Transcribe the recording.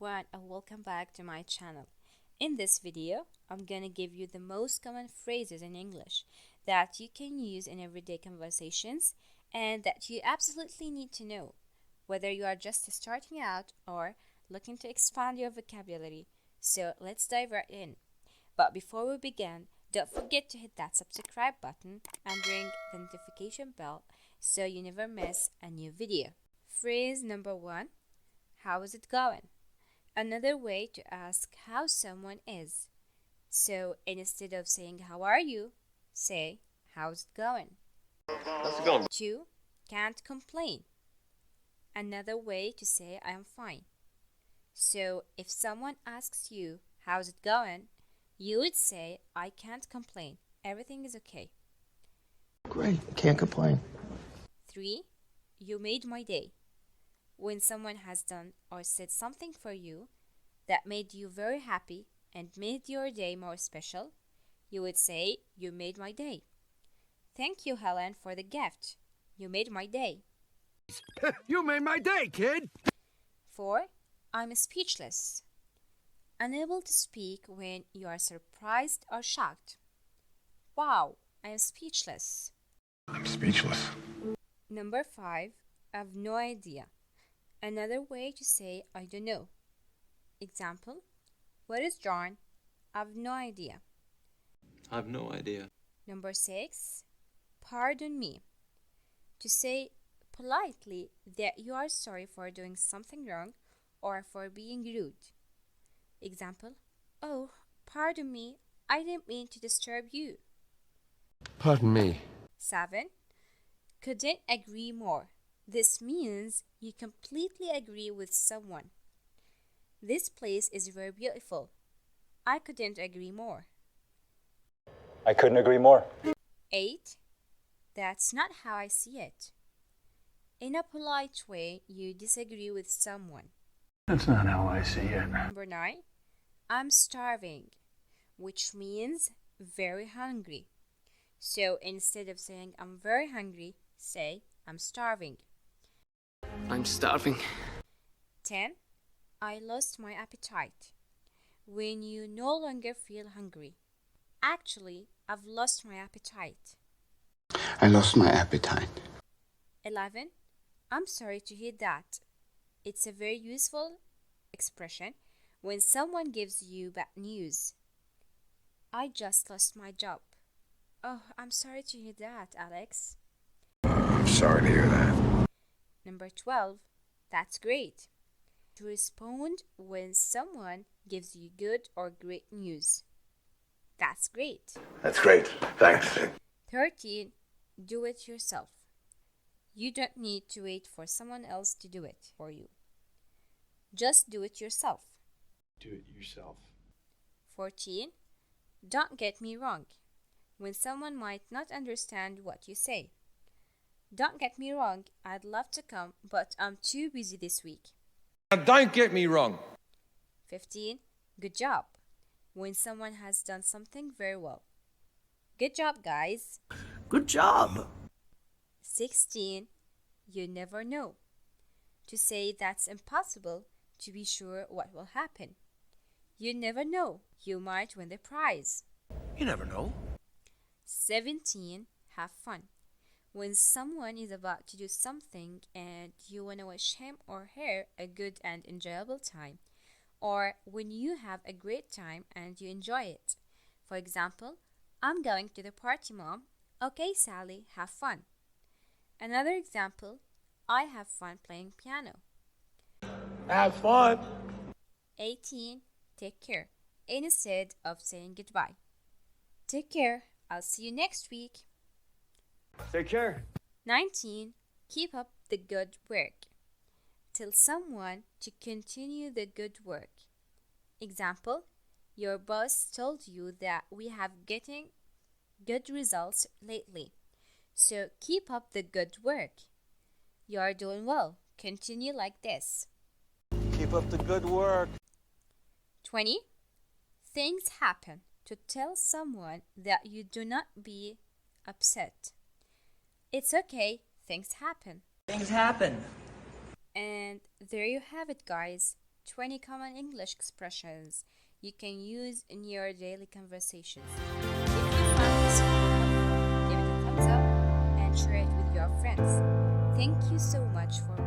everyone and welcome back to my channel. In this video, I'm gonna give you the most common phrases in English that you can use in everyday conversations and that you absolutely need to know, whether you are just starting out or looking to expand your vocabulary. So let's dive right in. But before we begin, don't forget to hit that subscribe button and ring the notification bell so you never miss a new video. Phrase number 1. How is it going? Another way to ask how someone is. So instead of saying how are you, say how's it going? How's it going? 2. Can't complain. Another way to say I am fine. So if someone asks you how's it going, you would say I can't complain. Everything is okay. Great, can't complain. 3. You made my day. When someone has done or said something for you that made you very happy and made your day more special, you would say, you made my day. Thank you, Helen, for the gift. You made my day. You made my day, kid! 4. I'm speechless. Unable to speak when you are surprised or shocked. Wow, I am speechless. I'm speechless. Number 5. I've no idea. Another way to say I don't know. Example, where is John? I've no idea. I've no idea. Number 6. Pardon me. To say politely that you are sorry for doing something wrong or for being rude. Example, oh, pardon me, I didn't mean to disturb you. Pardon me. 7. Couldn't agree more. This means you completely agree with someone. This place is very beautiful. I couldn't agree more. I couldn't agree more. 8. That's not how I see it. In a polite way, you disagree with someone. That's not how I see it. Number 9. I'm starving, which means very hungry. So instead of saying I'm very hungry, say I'm starving. I'm starving. 10. I lost my appetite. When you no longer feel hungry. Actually, I've lost my appetite. I lost my appetite. 11. I'm sorry to hear that. It's a very useful expression when someone gives you bad news. I just lost my job. Oh, I'm sorry to hear that, Alex. I'm sorry to hear that. Number 12. That's great. To respond when someone gives you good or great news. That's great. That's great. Thanks. 13. Do it yourself. You don't need to wait for someone else to do it for you. Just do it yourself. Do it yourself. 14. Don't get me wrong. When someone might not understand what you say. Don't get me wrong, I'd love to come, but I'm too busy this week. Now, don't get me wrong. 15. Good job. When someone has done something very well. Good job, guys. Good job. 16. You never know. To say that's impossible to be sure what will happen. You never know. You might win the prize. You never know. 17. Have fun. When someone is about to do something and you want to wish him or her a good and enjoyable time, or when you have a great time and you enjoy it. For example, I'm going to the party, Mom. Okay, Sally, have fun. Another example, I have fun playing piano. Have fun. 18. Take care. Instead of saying goodbye. Take care. I'll see you next week. Take care. 19. Keep up the good work. Tell someone to continue the good work. Example, your boss told you that we have getting good results lately. So keep up the good work. You are doing well. Continue like this. Keep up the good work. 20. Things happen. To tell someone that you do not be upset. It's okay, things happen. Things happen. And there you have it, guys. 20 common English expressions you can use in your daily conversations. If you found this video helpful, give it a thumbs up and share it with your friends. Thank you so much for